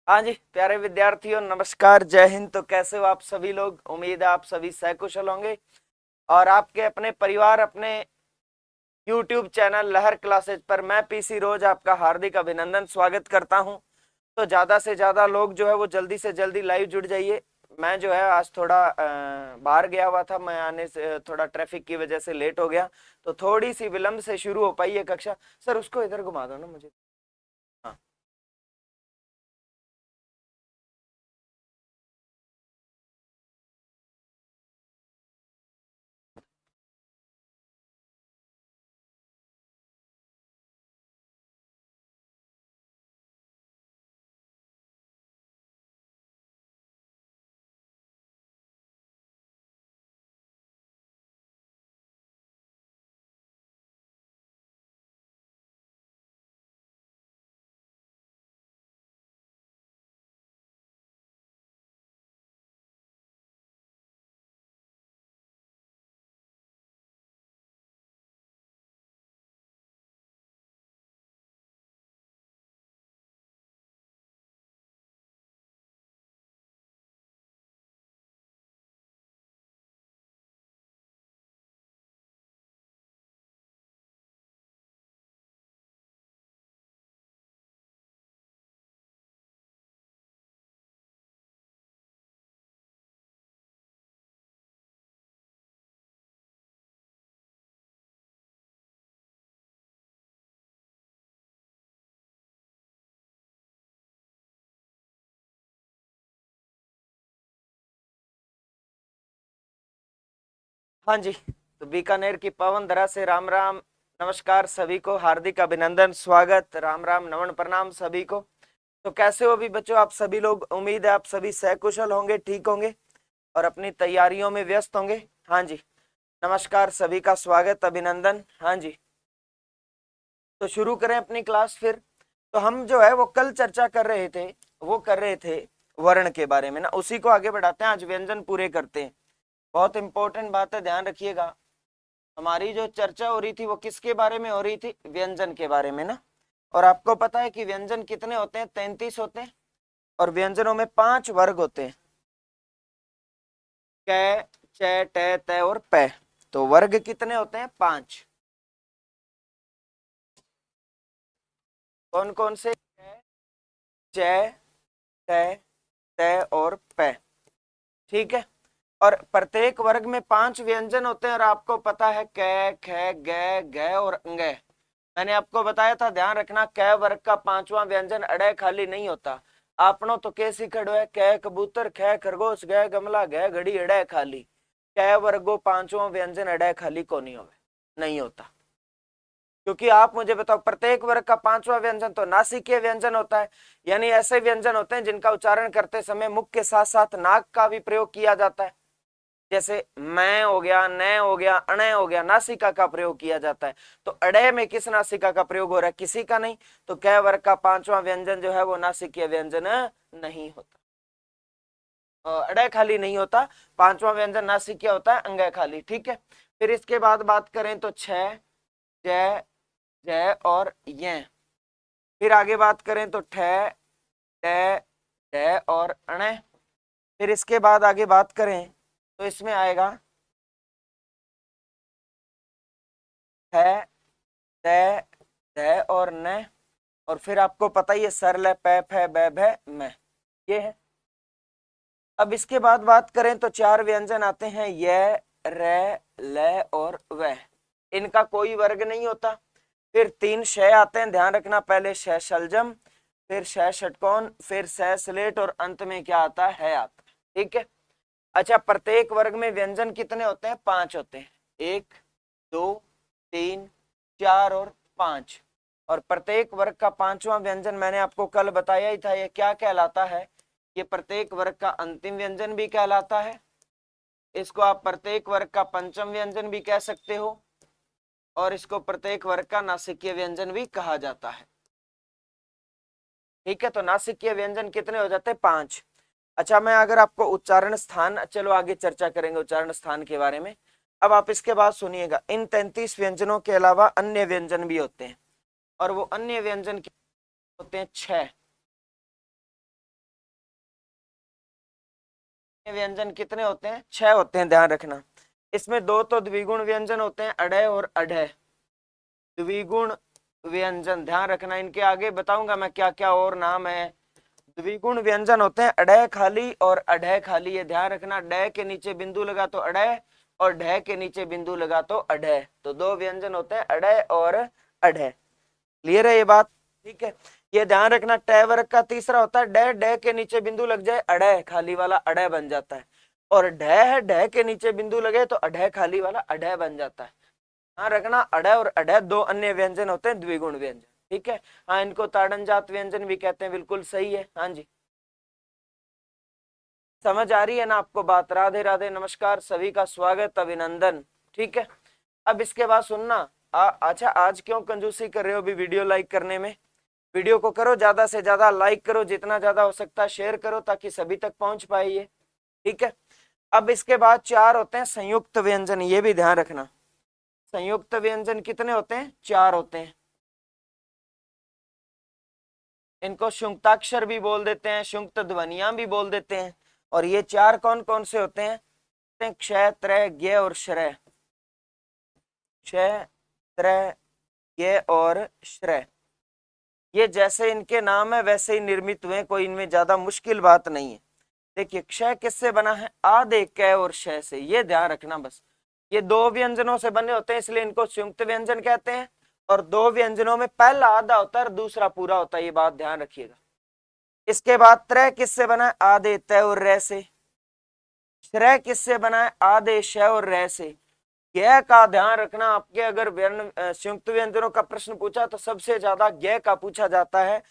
हाँ जी, प्यारे विद्यार्थियों, नमस्कार, जय हिंद। तो कैसे हो आप सभी लोग? उम्मीद है आप सभी सकुशल होंगे और आपके अपने परिवार, अपने YouTube चैनल लहर क्लासेज पर मैं पीसी रोज आपका हार्दिक अभिनंदन स्वागत करता हूं। तो ज्यादा से ज्यादा लोग जो है वो जल्दी से जल्दी लाइव जुड़ जाइए। मैं जो है आज थोड़ा बाहर गया हुआ था, मैं आने से थोड़ा ट्रैफिक की वजह से लेट हो गया, तो थोड़ी सी विलंब से शुरू हो पाई है कक्षा। सर उसको इधर घुमा दो ना मुझे। हाँ हाँ जी, तो बीकानेर की पवन धरा से राम राम, नमस्कार सभी को, हार्दिक अभिनंदन, स्वागत, राम राम, नमन, प्रणाम सभी को। तो कैसे हो अभी बच्चों आप सभी लोग? उम्मीद है आप सभी सकुशल होंगे, ठीक होंगे और अपनी तैयारियों में व्यस्त होंगे। हाँ जी, नमस्कार सभी का, स्वागत, अभिनंदन। हाँ जी, तो शुरू करें अपनी क्लास फिर। तो हम जो है वो कल चर्चा कर रहे थे, वो कर रहे थे वर्ण के बारे में ना, उसी को आगे बढ़ाते हैं, आज व्यंजन पूरे करते हैं। बहुत इंपॉर्टेंट बात है, ध्यान रखिएगा। हमारी जो चर्चा हो रही थी वो किसके बारे में हो रही थी? व्यंजन के बारे में ना। और आपको पता है कि व्यंजन कितने होते हैं? 33 होते हैं। और व्यंजनों में 5 वर्ग होते हैं, क, च, ट, त और प। तो वर्ग कितने होते हैं? 5। कौन कौन से? क, च, ट, त और प। ठीक है। और प्रत्येक वर्ग में 5 व्यंजन होते हैं, और आपको पता है क, ख, ग, घ और अंग। मैंने आपको बताया था, ध्यान रखना, क वर्ग का 5वां व्यंजन अड़े खाली नहीं होता। आपनो तो कैसी खड़ो है? क कबूतर, ख खरगोश, ग गमला, घ घड़ी, अड़े खाली। क वर्गो 5वां व्यंजन अड़े खाली को नहीं होवे, नहीं होता। क्योंकि आप मुझे बताओ, प्रत्येक वर्ग का 5वां व्यंजन तो नासिकीय व्यंजन होता है, यानी ऐसे व्यंजन होते हैं जिनका उच्चारण करते समय मुख के साथ साथ नाक का भी प्रयोग किया जाता है। जैसे मैं हो गया, न हो गया, अण हो गया, नासिका का प्रयोग किया जाता है। तो अड़े में किस नासिका का प्रयोग हो रहा है? किसी का नहीं। तो क वर्ग का 5वां व्यंजन जो है वो नासिकीय व्यंजन नहीं होता, अड़े खाली नहीं होता। 5वां व्यंजन नासिकीय होता है, अंग खाली। ठीक है। फिर इसके बाद बात करें तो छ, जय, जय और ये। फिर आगे बात करें तो ठ, ट, ड और अण। फिर इसके बाद आगे बात करें तो इसमें आएगा है, त, ध और न। और फिर आपको पता ही है, सरल, प, फ, ब, भ, म, ये है। अब इसके बाद बात करें तो 4 व्यंजन आते हैं, य, र, ल और व। इनका कोई वर्ग नहीं होता। फिर 3 श आते हैं, ध्यान रखना, पहले श शलजम, फिर श षटकोण, फिर स स्लेट और अंत में क्या आता है? आता है। ठीक है। अच्छा, प्रत्येक वर्ग में व्यंजन कितने होते हैं? 5 होते हैं। 1, 2, 3, 4 और 5। और प्रत्येक वर्ग का 5वां व्यंजन मैंने आपको कल बताया ही था, ये क्या कहलाता है? ये प्रत्येक वर्ग का अंतिम व्यंजन भी कहलाता है। इसको आप प्रत्येक वर्ग का पंचम व्यंजन भी कह सकते हो, और इसको प्रत्येक वर्ग का नासिकीय व्यंजन भी कहा जाता है। ठीक है। तो नासिकीय व्यंजन कितने हो जाते हैं? 5। अच्छा, मैं अगर आपको उच्चारण स्थान, चलो आगे चर्चा करेंगे उच्चारण स्थान के बारे में। अब आप इसके बाद सुनिएगा, इन 33 व्यंजनों के अलावा अन्य व्यंजन भी होते हैं, और वो अन्य व्यंजन होते हैं 6। व्यंजन कितने होते हैं? 6 होते हैं, ध्यान रखना। इसमें 2 तो द्विगुण व्यंजन होते हैं, अडय और अढय। द्विगुण व्यंजन ध्यान रखना, इनके आगे बताऊंगा मैं क्या क्या और नाम है। द्विगुण व्यंजन होते हैं अडय खाली और अढय खाली, ये ध्यान रखना। डय के नीचे बिंदु लगा तो अडय और ढय के नीचे बिंदु लगा तो अढय। तो 2 व्यंजन होते हैं अडय और अढय। क्लियर है ये बात? ठीक है, ये ध्यान रखना। टय वर्ग का तीसरा होता है डय, डय के नीचे बिंदु लग जाए अडय खाली वाला अडय बन जाता है। और ढय है, ढय के नीचे बिंदु लगे तो अढय खाली वाला अढय बन जाता है। हाँ रखना, अडय और अढय 2 अन्य व्यंजन होते हैं द्विगुण व्यंजन। ठीक है, हाँ इनको ताड़नजात व्यंजन भी कहते हैं, बिल्कुल सही है। हाँ जी, समझ आ रही है ना आपको बात? राधे राधे, नमस्कार, सभी का स्वागत, अभिनंदन। ठीक है, अब इसके बाद सुनना। अच्छा, आज क्यों कंजूसी कर रहे हो अभी वीडियो लाइक करने में? वीडियो को करो, ज्यादा से ज्यादा लाइक करो, जितना ज्यादा हो सकता है शेयर करो ताकि सभी तक पहुंच पाए ये। ठीक है, अब इसके बाद 4 होते हैं संयुक्त व्यंजन, ये भी ध्यान रखना। संयुक्त व्यंजन कितने होते हैं? 4 होते हैं। इनको शुंक्ताक्षर भी बोल देते हैं, शुंक्त ध्वनियां भी बोल देते हैं। और ये 4 कौन कौन से होते हैं? क्षय, त्रय, ज्ञ और श्रय। क्षय, त्रय, ज्ञ और श्रय, ये जैसे इनके नाम है वैसे ही निर्मित हुए, कोई इनमें ज्यादा मुश्किल बात नहीं है। देखिए, क्षय किससे बना है? आदे, कै और शय से, ये ध्यान रखना बस। ये 2 व्यंजनों से बने होते हैं, इसलिए इनको संयुक्त व्यंजन कहते हैं। और 2 व्यंजनों में पहला आधा होता है और दूसरा पूरा होता है, ये बात ध्यान रखिएगा। इसके बाद त्रय किससे बना है? आदे, तय और रै से। श्रय किससे बना है? आदे, शय और रै से। ज्ञ का ध्यान रखना, आपके अगर संयुक्त व्यंजनों का प्रश्न पूछा तो सबसे ज्यादा ज्ञ का पूछा जाता है।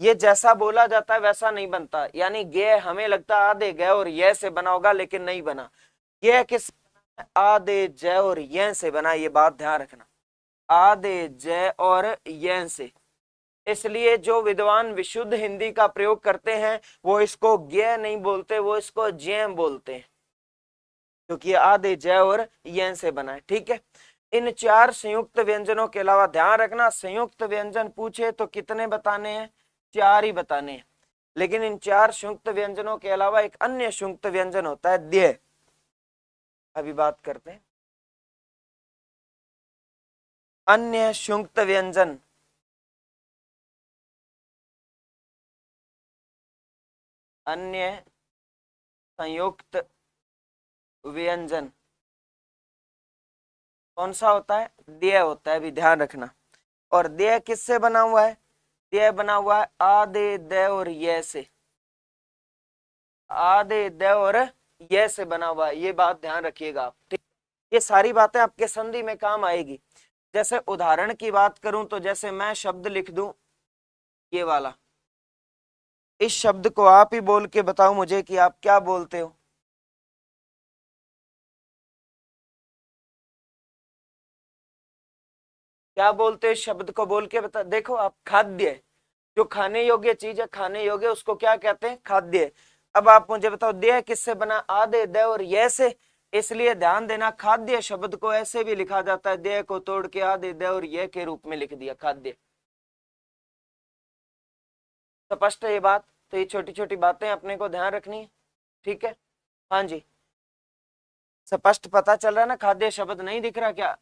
ये जैसा बोला जाता है वैसा नहीं बनता, यानी ज्ञ हमें लगता है आदे ग और य से बना होगा, लेकिन नहीं बना। ज्ञ किस? आदे, ज और य से बना, ये बात ध्यान रखना। आदे, ज और य से। इसलिए जो विद्वान विशुद्ध हिंदी का प्रयोग करते हैं वो इसको ज्ञ नहीं बोलते, वो इसको ज्य बोलते हैं, क्योंकि आदे, जय और य से बना है। ठीक है, इन 4 संयुक्त व्यंजनों के अलावा ध्यान रखना, संयुक्त व्यंजन पूछे तो कितने बताने हैं? 4 ही बताने हैं। लेकिन इन 4 संयुक्त व्यंजनों के अलावा एक अन्य संयुक्त व्यंजन होता है द्य। अभी बात करते हैं अन्य संयुक्त व्यंजन। अन्य संयुक्त व्यंजन कौन सा होता है? द्य होता है, भी ध्यान रखना। और द्य किससे बना हुआ है? द्य बना हुआ है आदे, द और य से। आदे, द और य से बना हुआ है, ये बात ध्यान रखिएगा आप। ठीक, ये सारी बातें आपके संधि में काम आएगी। जैसे उदाहरण की बात करूं तो जैसे मैं शब्द लिख दूं ये वाला, इस शब्द को आप ही बोल के बताओ मुझे कि आप क्या बोलते हो। क्या बोलते हो? शब्द को बोल के बता। देखो आप, खाद्य, जो खाने योग्य चीज है, खाने योग्य, उसको क्या कहते हैं? खाद्य। अब आप मुझे बताओ देह किससे बना? आदे, द और ये से। इसलिए ध्यान देना, खाद्य शब्द को ऐसे भी लिखा जाता है, देह को तोड़ के आदे, द और ये के रूप में लिख दिया, खाद्य। स्पष्ट है ये बात? तो ये छोटी छोटी बातें अपने को ध्यान रखनी है। ठीक है, हाँ जी, स्पष्ट पता चल रहा है ना? खाद्य शब्द नहीं दिख रहा क्या?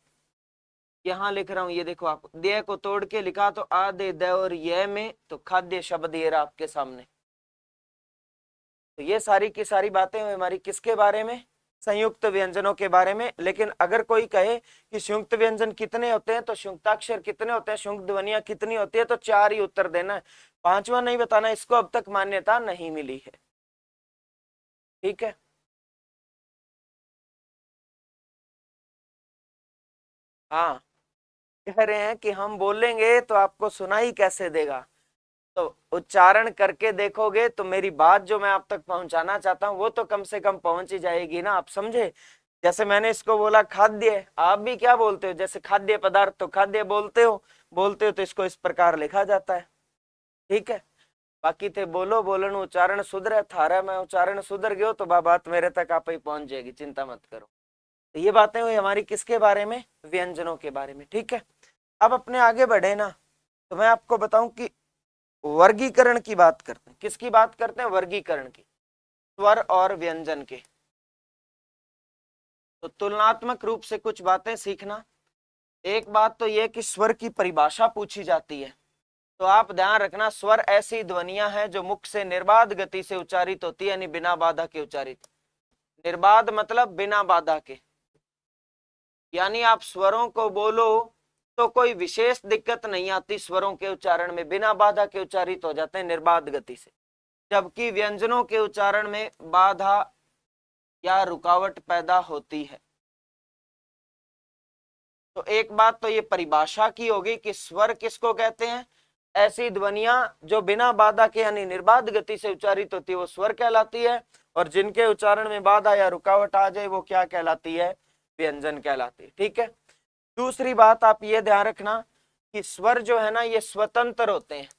यहाँ लिख रहा हूं, ये देखो, आप देह को तोड़ के लिखा तो आदे, द और ये में, तो खाद्य शब्द ये रहा आपके सामने। तो ये सारी की सारी बातें हमारी किसके बारे में? संयुक्त व्यंजनों के बारे में। लेकिन अगर कोई कहे कि संयुक्त व्यंजन कितने होते हैं, तो संयुक्ताक्षर कितने होते हैं, संयुक्त ध्वनियां कितनी होती है, तो 4 ही उत्तर देना है, 5वां नहीं बताना। इसको अब तक मान्यता नहीं मिली है। ठीक है, हाँ, कह रहे हैं कि हम बोलेंगे तो आपको सुनाई कैसे देगा? तो उच्चारण करके देखोगे तो मेरी बात जो मैं आप तक पहुंचाना चाहता हूं वो तो कम से कम पहुंच ही जाएगी ना, आप समझे? जैसे मैंने इसको बोला खाद्य, आप भी क्या बोलते हो? जैसे खाद्य पदार्थ, तो खाद्य बोलते हो, बोलते हो तो इसको इस प्रकार लिखा जाता है। ठीक है, बाकी थे बोलो बोलन उच्चारण सुधरे थारा, मैं उच्चारण सुधर गयो तो बात मेरे तक आप ही पहुंच जाएगी, चिंता मत करो। तो ये बातें हुई हमारी किसके बारे में? व्यंजनों के बारे में। ठीक है, अब अपने आगे बढ़े ना, तो मैं आपको बताऊं कि वर्गीकरण की बात करते हैं। किसकी बात करते हैं? वर्गीकरण की। स्वर और व्यंजन के। तो तुलनात्मक रूप से कुछ बातें सीखना। एक बात तो यह कि स्वर की परिभाषा पूछी जाती है, तो आप ध्यान रखना, स्वर ऐसी ध्वनियां हैं जो मुख से निर्बाध गति से उच्चारित होती है, यानी बिना बाधा के उच्चारित। निर्बाध मतलब बिना बाधा के, यानी आप स्वरों को बोलो तो कोई विशेष दिक्कत नहीं आती, स्वरों के उच्चारण में बिना बाधा के उच्चारित हो जाते हैं निर्बाध गति से। जबकि व्यंजनों के उच्चारण में बाधा या रुकावट पैदा होती है। तो एक बात तो ये परिभाषा की होगी कि स्वर किसको कहते हैं, ऐसी ध्वनियां जो बिना बाधा के यानी निर्बाध गति से उच्चारित होती है वो स्वर कहलाती है, और जिनके उच्चारण में बाधा या रुकावट आ जाए वो क्या कहलाती है, व्यंजन कहलाती है। ठीक है। दूसरी बात आप ये ध्यान रखना कि स्वर जो है ना ये स्वतंत्र होते हैं।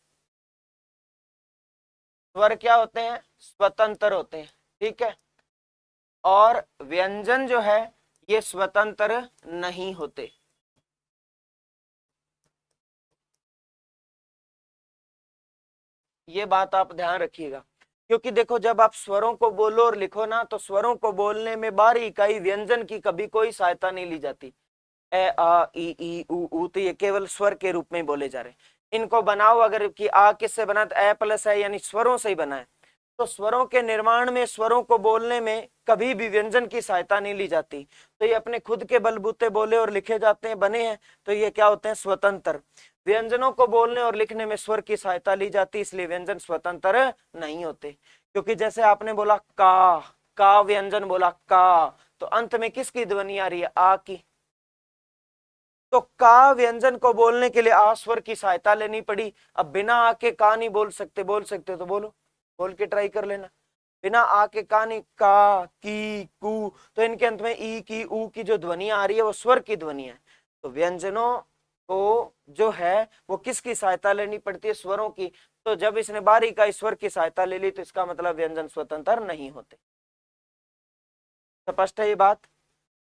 स्वर क्या होते हैं, स्वतंत्र होते हैं। ठीक है। और व्यंजन जो है ये स्वतंत्र नहीं होते। ये बात आप ध्यान रखिएगा, क्योंकि देखो जब आप स्वरों को बोलो और लिखो ना, तो स्वरों को बोलने में बारी इकाई व्यंजन की कभी कोई सहायता नहीं ली जाती। ए आ ई उ तो ये केवल स्वर के रूप में बोले जा रहे हैं। इनको बनाओ अगर कि आ किससे बना, तो ए प्लस है यानी स्वरों से ही बना है। तो स्वरों के निर्माण में, स्वरों को बोलने में कभी भी व्यंजन की सहायता नहीं ली जाती। तो ये अपने खुद के बलबूते बोले और लिखे जाते हैं, बने हैं, तो ये क्या होते हैं, स्वतंत्र। व्यंजनों को बोलने और लिखने में स्वर की सहायता ली जाती, इसलिए व्यंजन स्वतंत्र नहीं होते। क्योंकि जैसे आपने बोला का व्यंजन बोला का, तो अंत में किसकी ध्वनि आ रही है, आ की। तो का व्यंजन को बोलने के लिए आ स्वर की सहायता लेनी पड़ी। अब बिना आ के का नहीं बोल सकते, बोल सकते तो बोलो, बोल के ट्राई कर लेना। बिना आ के का नहीं, का की कु, तो इनके अंत में ई की ऊ की जो ध्वनि आ रही है वो स्वर की ध्वनि है। तो व्यंजनों को जो है वो किसकी सहायता लेनी पड़ती है, स्वरों की। तो जब इसने बारी का स्वर की सहायता ले ली तो इसका मतलब व्यंजन स्वतंत्र नहीं होते। स्पष्ट है ये बात।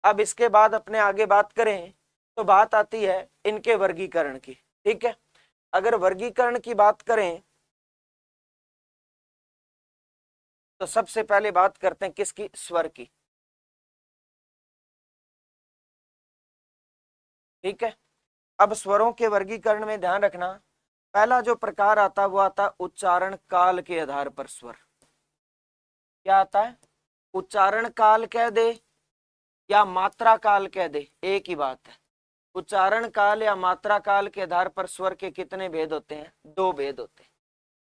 अब इसके बाद अपने आगे बात करें तो बात आती है इनके वर्गीकरण की। ठीक है। अगर वर्गीकरण की बात करें तो सबसे पहले बात करते हैं किसकी, स्वर की। ठीक है। अब स्वरों के वर्गीकरण में ध्यान रखना, पहला जो प्रकार आता है वो आता है उच्चारण काल के आधार पर स्वर। क्या आता है, उच्चारण काल कह दे या मात्रा काल कह दे, एक ही बात है। उच्चारण काल या मात्रा काल के आधार पर स्वर के कितने भेद होते हैं, दो भेद होते हैं।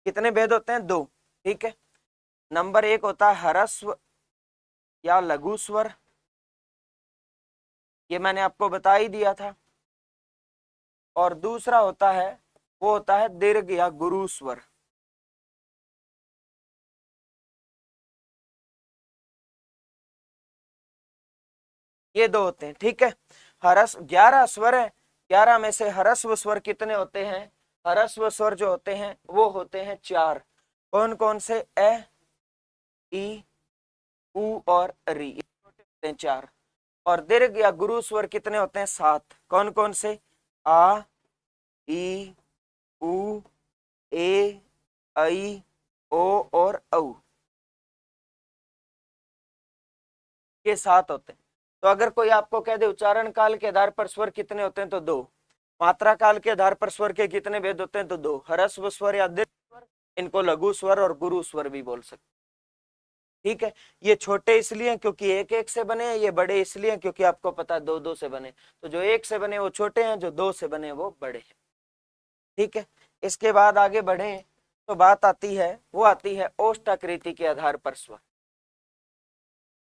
कितने भेद होते हैं, दो। ठीक है। नंबर एक होता है ह्रस्व या लघु स्वर, ये मैंने आपको बता ही दिया था। और दूसरा होता है, वो होता है दीर्घ या गुरु स्वर। ये दो होते हैं। ठीक है। ह्रस्व 11 स्वर है, 11 में से ह्रस्व स्वर कितने होते हैं, ह्रस्व स्वर जो होते हैं वो होते हैं 4। कौन कौन से, ए ई उ और री, होते हैं 4। और दीर्घ या गुरु स्वर कितने होते हैं, 7। कौन कौन से, आ ई उ ए ऐ ओ और औ, ये 7 होते हैं। तो अगर कोई आपको कह दे उच्चारण काल के आधार पर स्वर कितने होते हैं तो 2, मात्रा काल के आधार पर स्वर के कितने भेद होते हैं तो 2, ह्रस्व स्वर या दीर्घ स्वर, इनको लघु स्वर और गुरु स्वर भी बोल सकते। ठीक है। ये छोटे इसलिए क्योंकि एक एक से बने हैं, ये बड़े इसलिए क्योंकि आपको पता है दो दो से बने। तो जो एक से बने वो छोटे हैं, जो दो से बने वो बड़े हैं। ठीक है। इसके बाद आगे बढ़े तो बात आती है, वो आती है ओष्ठाकृति के आधार पर स्वर।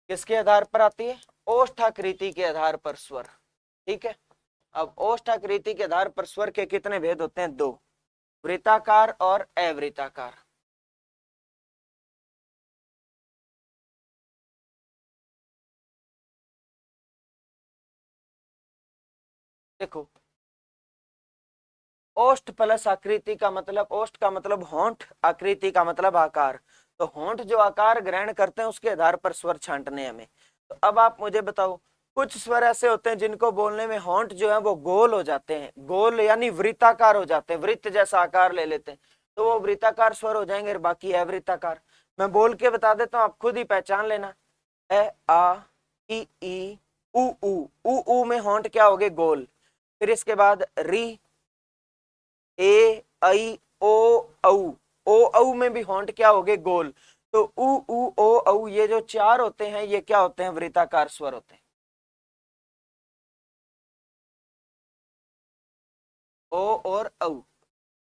किसके आधार पर आती है, ओष्ठाकृति के आधार पर स्वर। ठीक है। अब ओष्ठाकृति के आधार पर स्वर के कितने भेद होते हैं, 2, वृत्ताकार और अवृत्ताकार। देखो ओष्ठ प्लस आकृति का मतलब, ओष्ठ का मतलब होंठ, आकृति का मतलब आकार। तो होंठ जो आकार ग्रहण करते हैं उसके आधार पर स्वर छांटने हमें। तो अब आप मुझे बताओ, कुछ स्वर ऐसे होते हैं जिनको बोलने में होंठ जो है वो गोल हो जाते हैं, गोल यानी वृत्ताकार हो जाते हैं, वृत्त जैसा आकार ले लेते हैं, तो वो वृत्ताकार स्वर हो जाएंगे, और बाकी अवृत्ताकार। मैं बोल के बता देता हूं, आप खुद ही पहचान लेना। ए आ ई उ ऊ में होंठ क्या हो गए? गोल। फिर इसके बाद री, ए आई ओ औ में भी होंठ क्या हो गए? गोल। तो उ ओ औ ये जो चार होते हैं ये क्या होते हैं? वृत्ताकार स्वर होते हैं। ओ और औ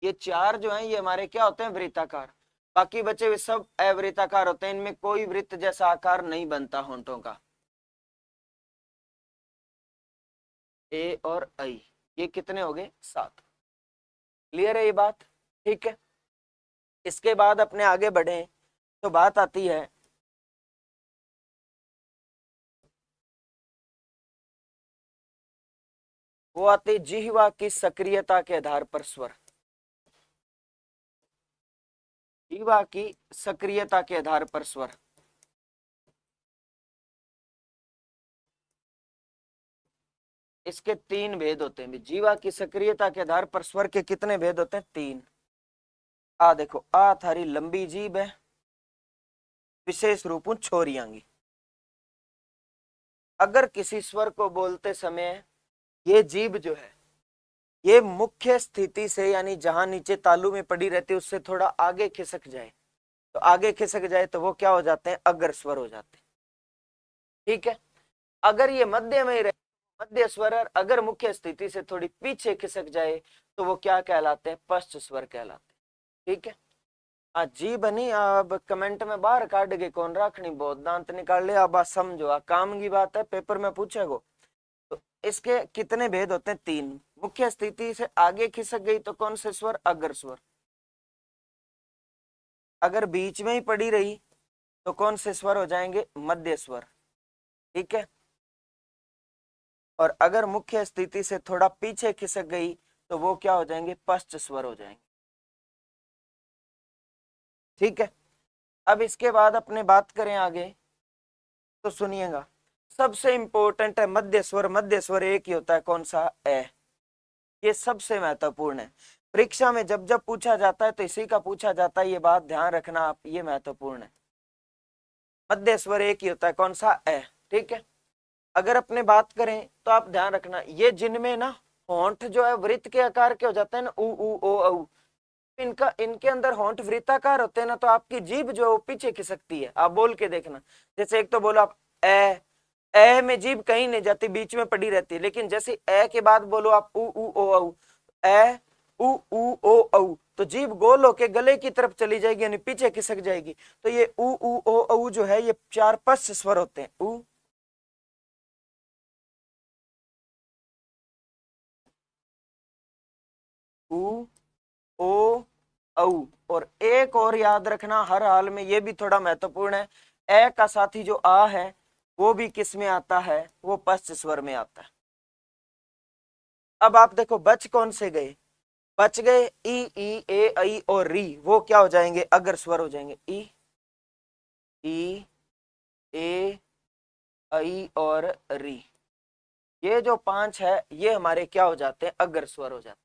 ये चार जो हैं ये हमारे क्या होते हैं? वृत्ताकार। बाकी बचे हुए सब अवृत्ताकार होते हैं, इनमें कोई वृत्त जैसा आकार नहीं बनता होंठों का। ए और आई ये कितने हो गए? 7। क्लियर है ये बात? ठीक है। इसके बाद अपने आगे बढ़े तो बात आती है वो आती जिह्वा की सक्रियता के आधार पर स्वर। जिह्वा की सक्रियता के आधार पर स्वर। इसके 3 भेद होते हैं। जीवा की सक्रियता के आधार पर स्वर के कितने भेद होते हैं? 3। आ देखो, आ थारी लंबी जीभ है, विशेष रूप छोरियांगी। अगर किसी स्वर को बोलते समय ये जीभ जो है ये मुख्य स्थिति से, यानी जहां नीचे तालू में पड़ी रहती है उससे थोड़ा आगे खिसक जाए, तो आगे खिसक जाए तो वो क्या हो जाते हैं? अग्र स्वर हो जाते हैं। ठीक है। अगर ये मध्य में ही रहे, मध्य स्वर, अगर मुख्य स्थिति से थोड़ी पीछे खिसक जाए तो वो क्या कहलाते हैं? पश्च स्वर कहलाते हैं। ठीक है। जी बनी अब कमेंट में बाहर काट के कौन राखनी, बहुत दांत निकाल ले। अब समझो, काम की बात है, पेपर में पूछेगो। तो इसके कितने भेद होते हैं? 3। मुख्य स्थिति से आगे खिसक गई तो कौन से स्वर? अग्र स्वर। अगर बीच में ही पड़ी रही तो कौन से स्वर हो जाएंगे? मध्य स्वर। ठीक है। और अगर मुख्य स्थिति से थोड़ा पीछे खिसक गई तो वो क्या हो जाएंगे? पश्च स्वर हो जाएंगे। ठीक है। अब इसके बाद अपने बात करें आगे तो सुनिएगा, सबसे इंपॉर्टेंट है मध्य स्वर। मध्य स्वर एक ही होता है, कौन सा? ए। ये सबसे महत्वपूर्ण है। परीक्षा में जब जब पूछा जाता है तो इसी का पूछा जाता है, ये बात ध्यान रखना आप, ये महत्वपूर्ण है। मध्य स्वर एक ही होता है, कौन सा? ए। ठीक है। अगर अपने बात करें तो आप ध्यान रखना, ये जिनमें ना होंठ जो है वृत्त के आकार के हो जाते हैं ना, उ ओ औ, इनका इनके अंदर होंठ वृत्ताकार होते हैं ना, तो आपकी जीभ जो है वो पीछे खिसकती है। आप बोल के देखना, जैसे एक तो बोलो आप ए में जीभ कहीं नहीं जाती, बीच में पड़ी रहती है। लेकिन जैसे ए के बाद बोलो आप उ ओ औ, ए उ ओ औ, तो जीभ गोल होके गले की तरफ चली जाएगी, यानी पीछे खिसक जाएगी। तो ये उ ओ औ जो है ये 4 पश्च स्वर होते हैं। उ ओ औ। और एक और याद रखना हर हाल में, ये भी थोड़ा महत्वपूर्ण है, ए का साथी जो आ है वो भी किस में आता है? वो पश्च स्वर में आता है। अब आप देखो बच कौन से गए? बच गए ई ए आई और री, वो क्या हो जाएंगे? अग्र स्वर हो जाएंगे। ई ए आई और री, ये जो 5 है ये हमारे क्या हो जाते हैं? अग्र स्वर हो जाते हैं।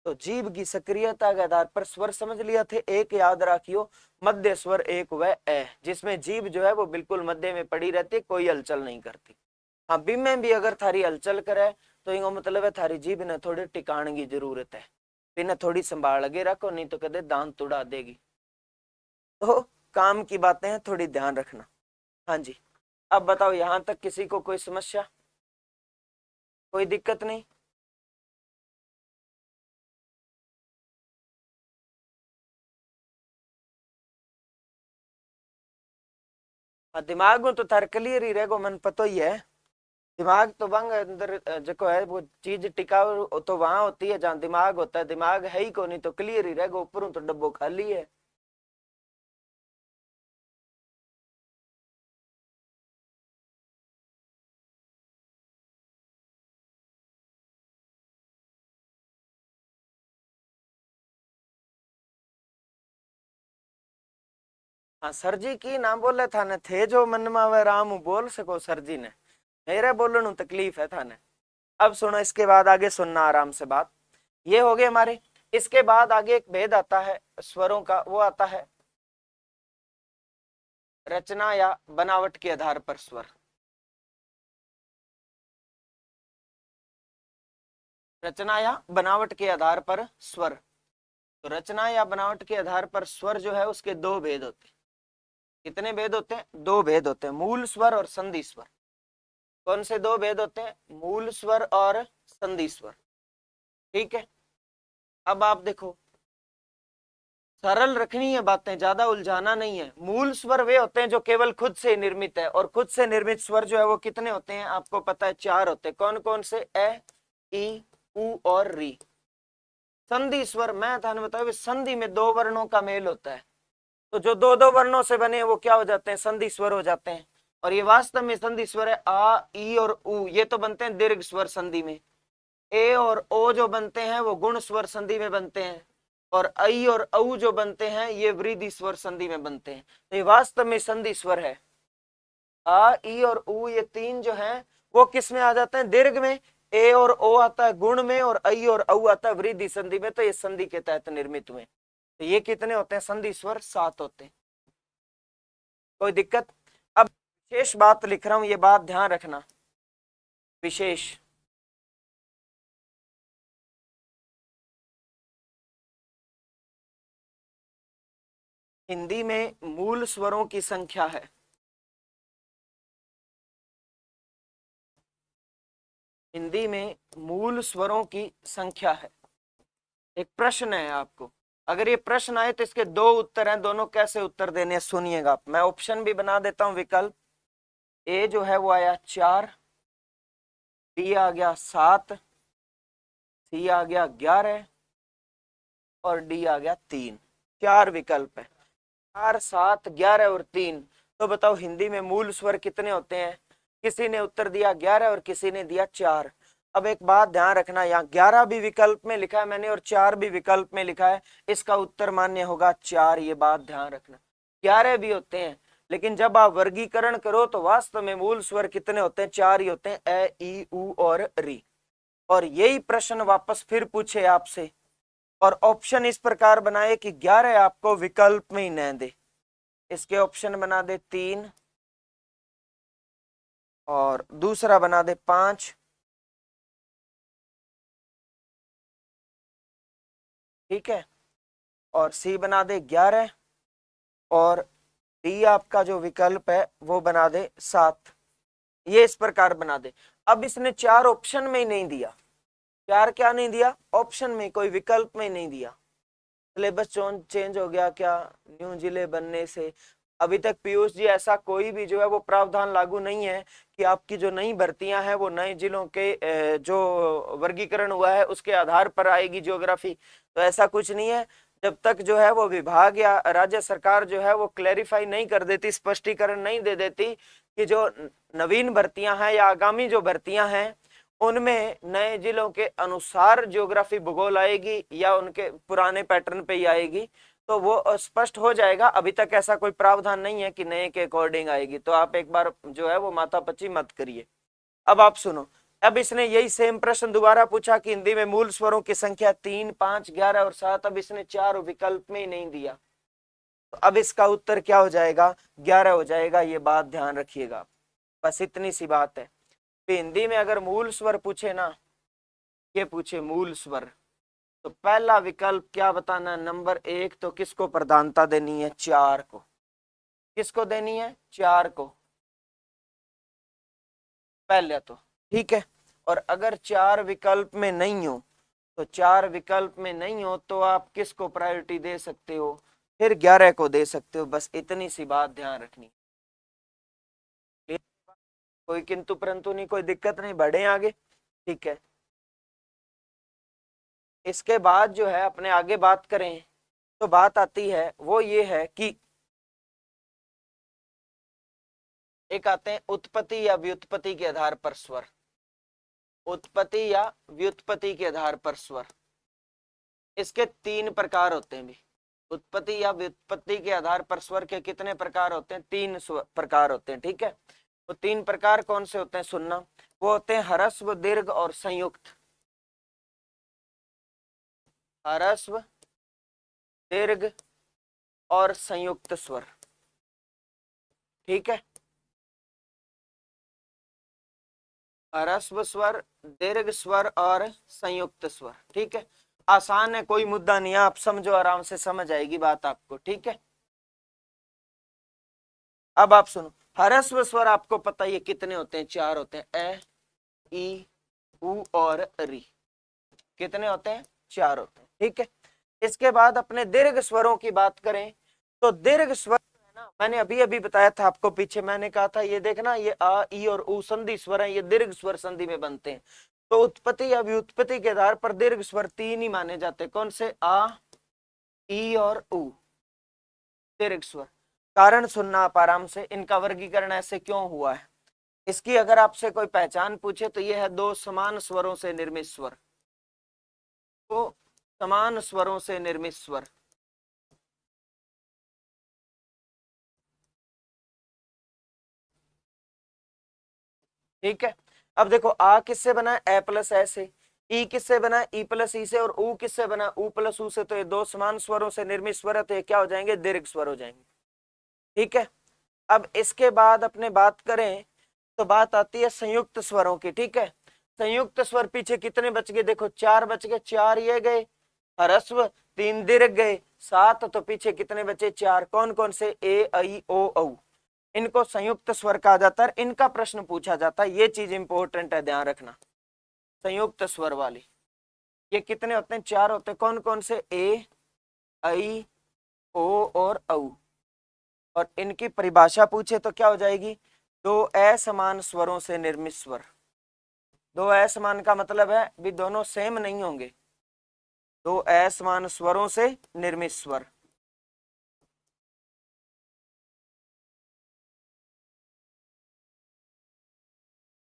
तो जीभ की सक्रियता के आधार पर स्वर समझ लिया थे। एक याद रखियो, मध्य स्वर एक व ए, जिसमें जीभ जो है वो बिल्कुल मध्य में पड़ी रहती है, कोई हलचल नहीं करती। हाँ, बी में भी अगर थारी हलचल करे तो इनको मतलब है थारी जीभ ने थोड़ी टिकाने की जरूरत है, इन्हें थोड़ी संभाल के रखो, नहीं तो कदे दांत तुड़ा देगी। तो काम की बातें हैं, थोड़ी ध्यान रखना। हाँ जी। अब बताओ, यहां तक किसी को कोई समस्या, कोई दिक्कत नहीं? हाँ, दिमाग में तो थार क्लियर ही रहेगो, मन पतो ही है। दिमाग तो बंग अंदर जो है वो चीज टिकाऊ तो वहां होती है जहां दिमाग होता है। दिमाग है ही को नहीं तो क्लियर ही रहेगा, ऊपर तो डब्बो खाली है। हाँ, सर जी की नाम बोले थाने थे जो मन में आवे राम बोल सको सर जी ने, मेरे बोलने तकलीफ है थाने। अब सुनो, इसके बाद आगे सुनना आराम से बात। ये हो गए हमारे। इसके बाद आगे एक भेद आता है स्वरों का, वो आता है रचना या बनावट के आधार पर स्वर। रचना या बनावट के आधार पर स्वर। तो रचना या बनावट के आधार पर स्वर जो है उसके दो भेद होते हैं। कितने भेद होते हैं? दो भेद होते हैं, मूल स्वर और संधि स्वर। कौन से दो भेद होते हैं? मूल स्वर और संधि स्वर। ठीक है, अब आप देखो, सरल रखनी है बातें, ज्यादा उलझाना नहीं है। मूल स्वर वे होते हैं जो केवल खुद से निर्मित है, और खुद से निर्मित स्वर जो है वो कितने होते हैं? आपको पता है, चार होते हैं। कौन कौन से? ए, ई, उ और री। संधि स्वर मैं थाने बताया, संधि में दो वर्णों का मेल होता है, तो जो दो दो वर्णों से बने वो क्या हो जाते हैं? संधि स्वर हो जाते हैं। और ये वास्तव में संधि स्वर है। आ, ई और उ ये तो बनते हैं दीर्घ स्वर संधि में। ए और ओ जो बनते हैं वो गुण स्वर संधि में बनते हैं। और आई और औ जो बनते हैं ये वृद्धि स्वर संधि में बनते हैं। तो ये वास्तव में संधि स्वर है। आ, ई और उ ये तीन जो हैं वो किस में आ जाते हैं? दीर्घ में। ए और ओ आता है गुण में, और आई और औ आता है वृद्धि संधि में। तो ये संधि के तहत निर्मित हुए। तो ये कितने होते हैं संधि स्वर? 7 होते हैं। कोई दिक्कत? अब विशेष बात लिख रहा हूं, ये बात ध्यान रखना। विशेष, हिंदी में मूल स्वरों की संख्या है। हिंदी में मूल स्वरों की संख्या है। एक प्रश्न है आपको, अगर ये प्रश्न आए तो इसके दो उत्तर हैं, दोनों कैसे उत्तर देने सुनिएगा। मैं ऑप्शन भी बना देता हूं। विकल्प ए जो है वो आया 4, बी आ गया 7, सी आ गया 11 और डी आ गया 3। 4 विकल्प है, 4, 7, 11 और 3। तो बताओ हिंदी में मूल स्वर कितने होते हैं? किसी ने उत्तर दिया 11 और किसी ने दिया 4। अब एक बात ध्यान रखना, यहाँ 11 भी विकल्प में लिखा है मैंने और 4 भी विकल्प में लिखा है, इसका उत्तर मान्य होगा 4। ये बात ध्यान रखना, 11 भी होते हैं, लेकिन जब आप वर्गीकरण करो तो वास्तव में मूल स्वर कितने होते हैं? 4 ही होते हैं, ए, ई, उ और री। और यही प्रश्न वापस फिर पूछे आपसे, और ऑप्शन इस प्रकार बनाए कि 11 आपको विकल्प में ही न दे। इसके ऑप्शन बना दे 3 और दूसरा बना दे 5। ठीक है, और सी बना दे 11 और डी आपका जो विकल्प है वो बना दे 7। ये इस प्रकार बना दे। अब इसने 4 ऑप्शन में ही नहीं दिया। 4 क्या नहीं दिया? ऑप्शन में, कोई विकल्प में ही नहीं दिया। सिलेबस चेंज हो गया क्या न्यू जिले बनने से? अभी तक पीयूष जी ऐसा कोई भी जो है वो प्रावधान लागू नहीं है कि आपकी जो नई भर्तियां हैं वो नए जिलों के जो वर्गीकरण हुआ है उसके आधार पर आएगी ज्योग्राफी। तो ऐसा कुछ नहीं है। जब तक जो है वो विभाग या राज्य सरकार जो है वो क्लैरिफाई नहीं कर देती, स्पष्टीकरण नहीं दे देती कि जो नवीन भर्तियां हैं या आगामी जो भर्तियां हैं उनमें नए जिलों के अनुसार ज्योग्राफी भूगोल आएगी या उनके पुराने पैटर्न पे ही आएगी, तो वो स्पष्ट हो जाएगा। अभी तक ऐसा कोई प्रावधान नहीं है कि नए के अकॉर्डिंग आएगी। तो आप एक बार जो है वो माथापच्ची मत करिए। अब आप सुनो, अब इसने यही सेम प्रश्न दोबारा पूछा कि हिंदी में मूल स्वरों की संख्या 3, 5, 11 और 7। अब इसने 4 विकल्प में ही नहीं दिया, तो अब इसका उत्तर क्या हो जाएगा? 11 हो जाएगा। ये बात ध्यान रखिएगा, बस इतनी सी बात है। तो हिंदी में अगर मूल स्वर पूछे ना, ये पूछे मूल स्वर, तो पहला विकल्प क्या बताना? नंबर 1 तो किसको प्रधानता देनी है? 4 को। किसको देनी है? 4 को पहले तो। ठीक है, और अगर 4 विकल्प में नहीं हो, तो 4 विकल्प में नहीं हो तो आप किसको प्रायोरिटी दे सकते हो? फिर 11 को दे सकते हो। बस इतनी सी बात ध्यान रखनी। कोई किंतु परंतु नहीं, कोई दिक्कत नहीं, बढ़े आगे। ठीक है, इसके बाद जो है अपने आगे बात करें तो बात आती है वो ये है कि एक आते हैं उत्पत्ति या व्युत्पत्ति के आधार पर स्वर। उत्पत्ति या व्युत्पत्ति के आधार पर स्वर, इसके 3 प्रकार होते हैं भी। उत्पत्ति या व्युत्पत्ति के आधार पर स्वर के कितने प्रकार होते हैं? 3 प्रकार होते हैं। ठीक है, वो 3 प्रकार कौन से होते हैं सुनना। वो होते हैं ह्रस्व, दीर्घ और संयुक्त। ह्रस्व, दीर्घ और संयुक्त स्वर। ठीक है, ह्रस्व स्वर, दीर्घ स्वर और संयुक्त स्वर। ठीक है, आसान है, कोई मुद्दा नहीं है, आप समझो, आराम से समझ आएगी बात आपको। ठीक है, अब आप सुनो, ह्रस्व स्वर आपको पता है ये कितने होते हैं? 4 होते हैं, ए, ई, उ और री। कितने होते हैं? 4 होते हैं। ठीक है, इसके बाद अपने दीर्घ स्वरों की बात करें तो दीर्घ स्वर है ना, मैंने अभी अभी बताया था आपको, पीछे मैंने कहा था ये देखना, ये आ, ई और उ संधि स्वर है, ये दीर्घ स्वर संधि में बनते हैं। तो उत्पत्ति या व्युत्पत्ति के आधार पर दीर्घ स्वर 3 ही माने जाते हैं। कौन से? आ, ई और उ, दीर्घ स्वर। कारण सुनना आप आराम से, इनका वर्गीकरण ऐसे क्यों हुआ है। इसकी अगर आपसे कोई पहचान पूछे तो यह है 2 समान स्वरों से निर्मित स्वर। तो समान स्वरों से निर्मित स्वर। ठीक है, अब देखो, आ किससे बना? ए प्लस ए से। ई किससे बना? ई प्लस ई से। और ऊ किससे बना? ऊ प्लस ऊ से। तो ये 2 समान स्वरों से निर्मित स्वर है, तो ये क्या हो जाएंगे? दीर्घ स्वर हो जाएंगे। ठीक है, अब इसके बाद अपने बात करें तो बात आती है संयुक्त स्वरों की। ठीक है, संयुक्त स्वर पीछे कितने बच गए? देखो 4 बच गए, 4 ये गए ह्रस्व, 3 दीर्घ गए, 7, तो पीछे कितने बचे? 4। कौन कौन से? ए, ऐ, ओ, औ। इनको संयुक्त स्वर कहा जाता है, इनका प्रश्न पूछा जाता है, ये चीज इंपॉर्टेंट है, ध्यान रखना। संयुक्त स्वर वाली ये कितने होते हैं? 4 होते हैं। कौन कौन से? ए, ऐ, ओ और औ। और इनकी परिभाषा पूछे तो क्या हो जाएगी? 2 असमान स्वरों से निर्मित स्वर। 2 असमान का मतलब है भी दोनों सेम नहीं होंगे, 2 असमान स्वरों से निर्मित स्वर।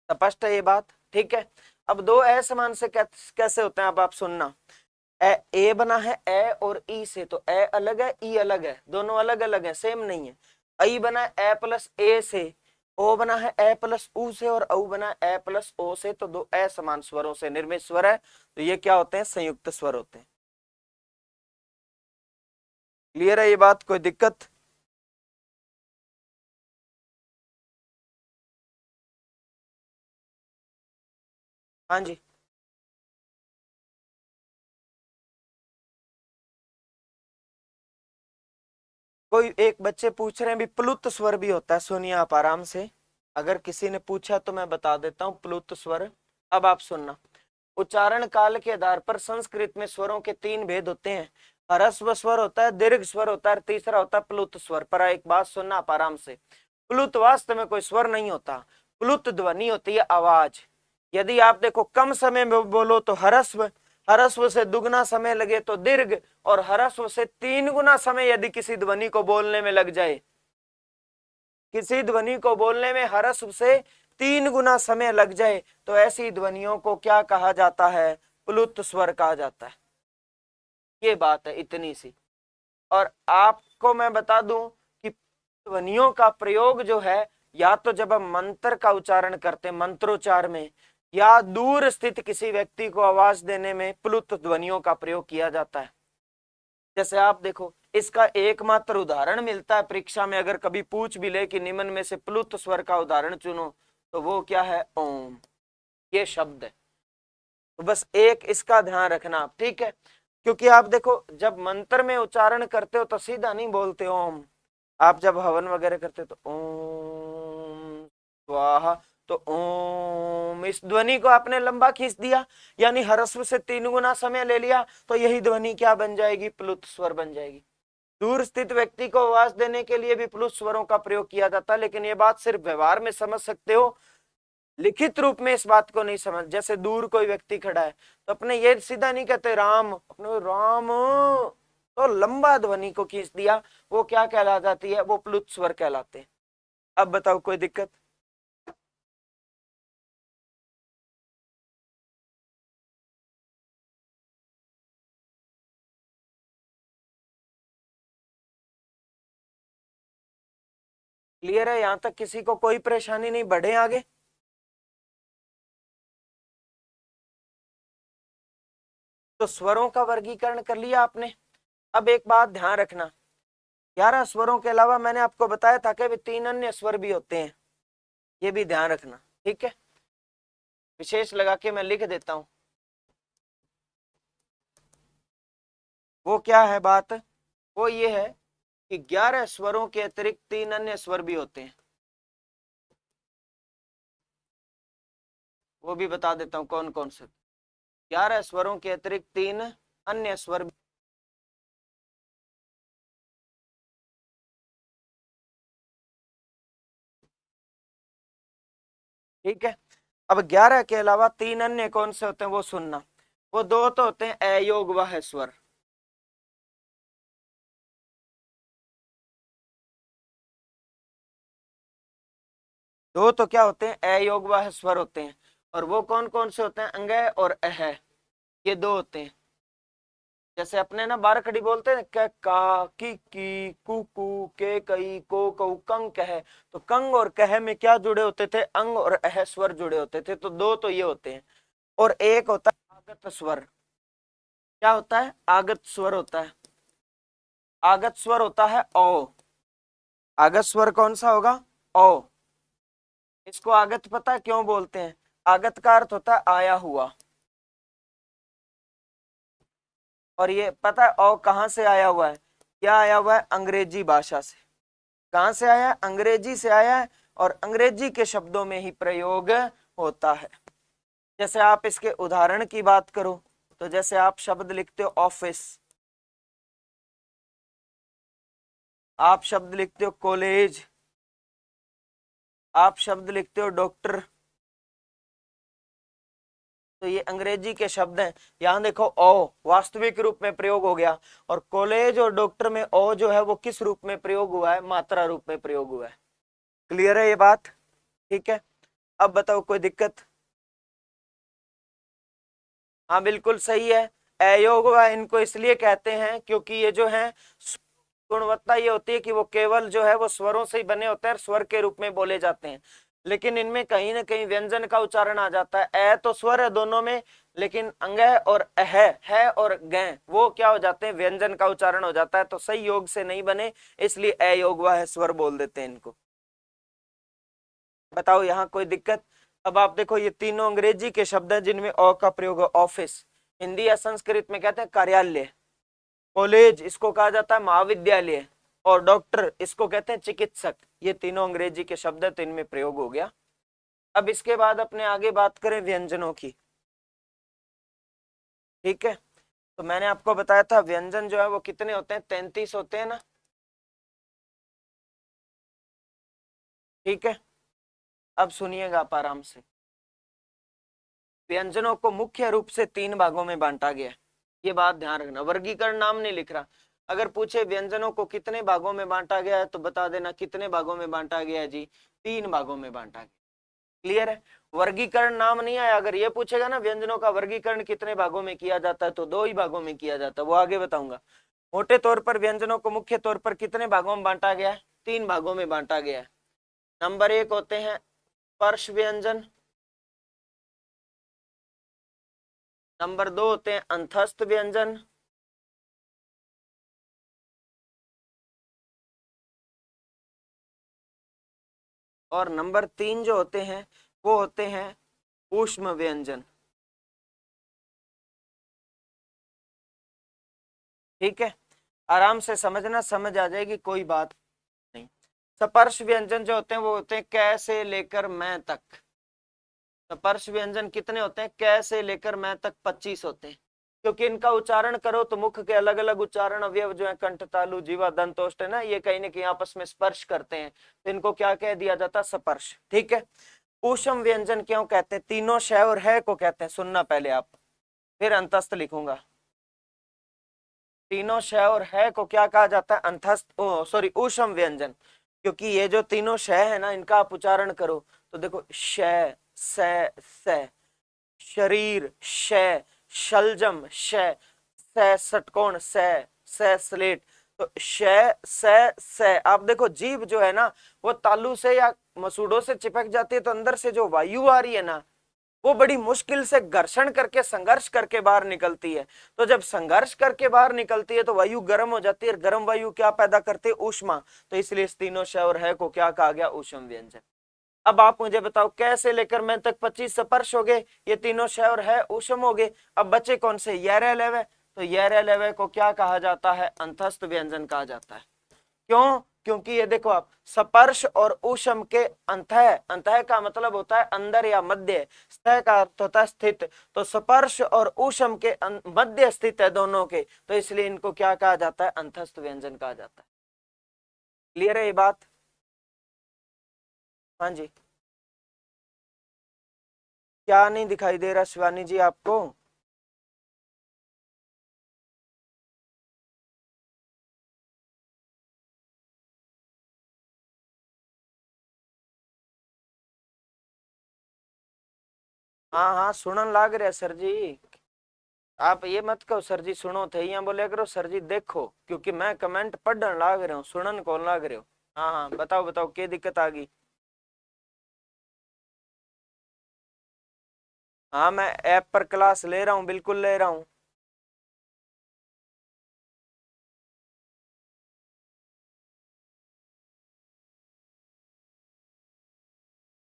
स्पष्ट है ये बात? ठीक है, अब 2 असमान से कैसे होते हैं, अब आप सुनना। ए बना है ए और ई से, तो ए अलग है, ई अलग है, दोनों अलग अलग है, सेम नहीं है। आई बना है ए प्लस ए से, ओ बना है ए प्लस ऊ से, और औ बना है ए प्लस ओ से। तो 2 असमान स्वरों से निर्मित स्वर है, तो ये क्या होते हैं? संयुक्त स्वर होते हैं। क्लियर है ये बात? कोई दिक्कत? हाँ जी, कोई एक बच्चे पूछ रहे हैं भी प्लुत स्वर भी होता है, सुनिए आप आराम से। अगर किसी ने पूछा तो मैं बता देता हूँ प्लुत स्वर। अब आप सुनना, उच्चारण काल के आधार पर संस्कृत में स्वरों के 3 भेद होते हैं। ह्रस्व स्वर होता है, दीर्घ स्वर होता है, तीसरा होता है प्लुत स्वर। पर एक बात सुनना आप आराम से, प्लुत वास्तव में कोई स्वर नहीं होता, प्लुत ध्वनि होती है, आवाज। यदि आप देखो कम समय में बोलो तो ह्रस्व, ह्रस्व से दुगना समय लगे तो दीर्घ, और ह्रस्व से 3 गुना समय यदि किसी ध्वनि को बोलने में लग जाए, किसी ध्वनि को बोलने में ह्रस्व से 3 गुना समय लग जाए, तो ऐसी ध्वनियों को क्या कहा जाता है? प्लुत स्वर कहा जाता है। ये बात है इतनी सी। और आपको मैं बता दूं कि ध्वनियों का प्रयोग जो है, या तो जब हम मंत्र का उच्चारण करते हैं मंत्रोच्चार में, या दूर स्थित किसी व्यक्ति को आवाज देने में प्लुत ध्वनियों का प्रयोग किया जाता है। जैसे आप देखो, इसका एकमात्र उदाहरण मिलता है परीक्षा में, अगर कभी पूछ भी ले कि निम्न में से प्लुत स्वर का उदाहरण चुनो, तो वो क्या है? ओम, ये शब्द है। तो बस एक इसका ध्यान रखना आप, ठीक है? क्योंकि आप देखो, जब मंत्र में उच्चारण करते हो तो सीधा नहीं बोलते ओम, आप जब हवन वगैरह करते हो तो ओम स्वाहा, तो ओम, इस ध्वनि को आपने लंबा खींच दिया, यानी ह्रस्व से 3 गुना समय ले लिया, तो यही ध्वनि क्या बन जाएगी? प्लुत स्वर बन जाएगी। दूर स्थित व्यक्ति को आवाज देने के लिए भी प्लुत स्वरों का प्रयोग किया जाता है, लेकिन ये बात सिर्फ व्यवहार में समझ सकते हो, लिखित रूप में इस बात को नहीं समझ। जैसे दूर कोई व्यक्ति खड़ा है तो अपने ये सीधा नहीं कहते राम, अपने राम, तो लंबा ध्वनि को खींच दिया, वो क्या कहला जाती है? वो प्लुत स्वर कहलाते हैं। अब बताओ कोई दिक्कत? क्लियर है? यहां तक किसी को कोई परेशानी नहीं? बढ़े आगे? तो स्वरों का वर्गीकरण कर लिया आपने। अब एक बात ध्यान रखना, 11 स्वरों के अलावा मैंने आपको बताया था कि भी 3 अन्य स्वर भी होते हैं, ये भी ध्यान रखना, ठीक है। विशेष लगा के मैं लिख देता हूं। वो क्या है बात, वो ये है कि 11 स्वरों के अतिरिक्त 3 अन्य स्वर भी होते हैं। वो भी बता देता हूं कौन कौन से। 11 स्वरों के अतिरिक्त 3 अन्य स्वर। ठीक है, अब 11 के अलावा 3 अन्य कौन से होते हैं वो सुनना। वो 2 तो होते हैं अयोग वह स्वर, दो तो क्या होते हैं अयोग वह स्वर होते हैं। और वो कौन कौन से होते हैं, अंगय और अह, ये 2 होते हैं। जैसे अपने ना 12 खड़ी बोलते हैं, क का की कु कु के कई को कऊ कंग कह, तो कंग और कह में क्या जुड़े होते थे, अंग और अह स्वर जुड़े होते थे। तो 2 तो ये होते हैं। और एक होता है आगत स्वर। क्या होता है, आगत स्वर होता है। आगत स्वर होता है ओ। आगत स्वर कौन सा होगा, ओ। इसको आगत पता है क्यों बोलते हैं, आगत का अर्थ होता है आया हुआ। और ये पता है ओ कहां से आया हुआ है, क्या आया हुआ है, अंग्रेजी भाषा से। कहां से आया है, अंग्रेजी से आया है। और अंग्रेजी के शब्दों में ही प्रयोग होता है। जैसे आप इसके उदाहरण की बात करो, तो जैसे आप शब्द लिखते हो ऑफिस, आप शब्द लिखते हो कॉलेज, आप शब्द लिखते हो डॉक्टर, तो ये अंग्रेजी के शब्द हैं। यहां देखो ओ वास्तविक रूप में प्रयोग हो गया, और कॉलेज और डॉक्टर में ओ जो है वो किस रूप में प्रयोग हुआ है, मात्रा रूप में प्रयोग हुआ है। क्लियर है ये बात, ठीक है। अब बताओ कोई दिक्कत। हाँ बिल्कुल सही है। अयोग व इनको इसलिए कहते हैं क्योंकि ये जो है गुणवत्ता ये होती है कि वो केवल जो है वो स्वरों से ही बने होते हैं, स्वर के रूप में बोले जाते हैं। लेकिन इनमें कहीं ना कहीं व्यंजन का उच्चारण आ जाता है। तो स्वर है दोनों में, लेकिन अंग और अह है और ग वो क्या हो जाते हैं, व्यंजन का उच्चारण हो जाता है। तो सही योग से नहीं बने, इसलिए अयोग व स्वर बोल देते हैं इनको। बताओ यहाँ कोई दिक्कत। अब आप देखो ये तीनों अंग्रेजी के शब्द हैं जिनमें अ का प्रयोग है। ऑफिस हिंदी या संस्कृत में कहते हैं कार्यालय, कॉलेज इसको कहा जाता है महाविद्यालय, और डॉक्टर इसको कहते हैं चिकित्सक। ये तीनों अंग्रेजी के शब्द है, तो इनमें प्रयोग हो गया। अब इसके बाद अपने आगे बात करें व्यंजनों की, ठीक है। तो मैंने आपको बताया था व्यंजन जो है वो कितने होते हैं, 33 होते हैं ना, ठीक है। अब सुनिएगा आप आराम से। व्यंजनों को मुख्य रूप से 3 भागों में बांटा गया है, ये बात ध्यान रखना। वर्गीकरण नाम नहीं लिख रहा। अगर पूछे व्यंजनों को कितने भागों में बांटा गया है, तो बता देना कितने भागों में बांटा गया है जी, 3 भागों में बांटा गया। क्लियर है। वर्गीकरण नाम नहीं आया। अगर ये पूछेगा ना व्यंजनों का वर्गीकरण कितने भागों में किया जाता है, तो 2 ही भागों में किया जाता है, वो आगे बताऊंगा। मोटे तौर पर व्यंजनों को मुख्य तौर पर कितने भागों में बांटा गया है, 3 भागों में बांटा गया है। नंबर 1 होते हैं स्पर्श व्यंजन, नंबर 2 होते हैं अंतस्थ व्यंजन, और नंबर 3 जो होते हैं वो होते हैं ऊष्म व्यंजन। ठीक है, आराम से समझना, समझ आ जाएगी, कोई बात नहीं। स्पर्श व्यंजन जो होते हैं वो होते हैं क से लेकर मैं तक। स्पर्श व्यंजन कितने होते हैं, क से लेकर मैं तक 25 होते हैं। क्योंकि इनका उच्चारण करो तो मुख के अलग अलग उच्चारण अवयव जो है, कंठ, तालु, जीवा, दंत, ओष्ठ है ना, ये कहीं ना कहीं आपस में स्पर्श करते हैं, तो इनको क्या कह दिया जाता है, स्पर्श। ठीक है। ऊष्म व्यंजन क्यों कहते हैं, तीनों श और है को कहते हैं। सुनना पहले आप, फिर अंतस्थ लिखूंगा। तीनों श और है को क्या कहा जाता है, अंतस्थ, सॉरी ऊष्म व्यंजन। क्योंकि ये जो तीनों श है ना, इनका आप उच्चारण करो तो देखो श, स, शरीर श, शलजम श, षटकोण स स्लेट। तो श, स आप देखो जीभ जो है ना, वो तालू से या मसूड़ों से चिपक जाती है, तो अंदर से जो वायु आ रही है ना, वो बड़ी मुश्किल से घर्षण करके संघर्ष करके बाहर निकलती है। तो जब संघर्ष करके बाहर निकलती है तो वायु गर्म हो जाती है, और गर्म वायु क्या पैदा करती है? ऊष्मा। तो इसलिए इस तीनों श और है को क्या कहा गया? ऊष्म व्यंजन। अब आप मुझे बताओ कैसे लेकर मैं तक 25 स्पर्श हो गए, ये तीनों श और है ऊष्म हो गए। अब बचे कौन से? यर लेवे। तो यर लेवे को क्या कहा जाता है? अंतस्थ व्यंजन कहा जाता है। क्यों? क्योंकि ये देखो आप, स्पर्श और ऊष्म के अंतः, अंतः का मतलब होता है अंदर या मध्य, स्थ का अर्थ होता है स्थित। तो स्पर्श और ऊष्म के मध्य स्थित है दोनों के, तो इसलिए इनको क्या कहा जाता है? अंतस्थ व्यंजन कहा जाता है। क्लियर है ये बात? हाँ जी। क्या नहीं दिखाई दे रहा शिवानी जी आपको? हाँ हाँ सुनन लाग रहा सर जी। आप ये मत कहो सर जी सुनो थे, यहाँ बोले करो सर जी देखो, क्योंकि मैं कमेंट पढ़ने लाग रहा हूँ, सुनन कौन लाग रहे हो। हाँ हाँ बताओ बताओ क्या दिक्कत आ गई? हाँ मैं ऐप पर क्लास ले रहा हूँ, बिल्कुल ले रहा हूँ।